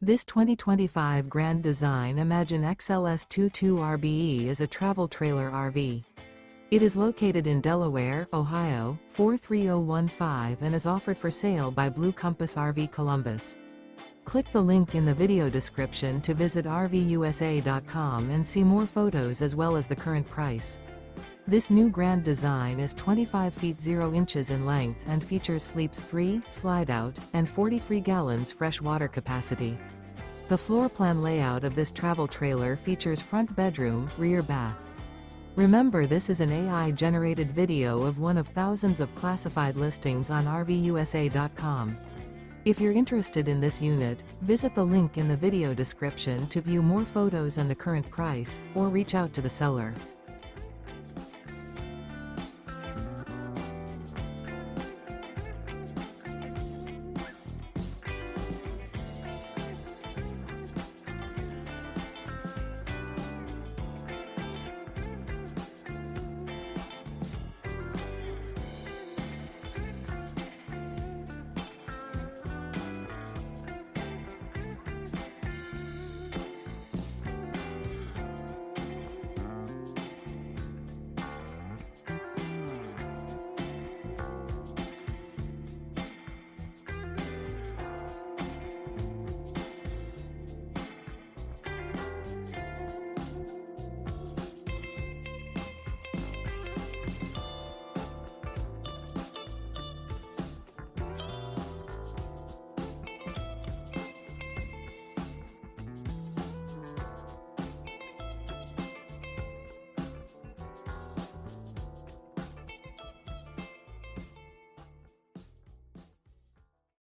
This 2025 Grand Design Imagine XLS 22 RBE is a travel trailer RV. It is located in Delaware, Ohio, 43015 and is offered for sale by Blue Compass RV Columbus. Click the link in the video description to visit RVUSA.com and see more photos as well as the current price. This new Grand Design is 25 feet 0 inches in length and features sleeps 3, Slideout, and 43 gallons fresh water capacity. The floor plan layout of this travel trailer features front bedroom, rear bath. Remember, this is an AI-generated video of one of thousands of classified listings on RVUSA.com. If you're interested in this unit, visit the link in the video description to view more photos and the current price, or reach out to the seller.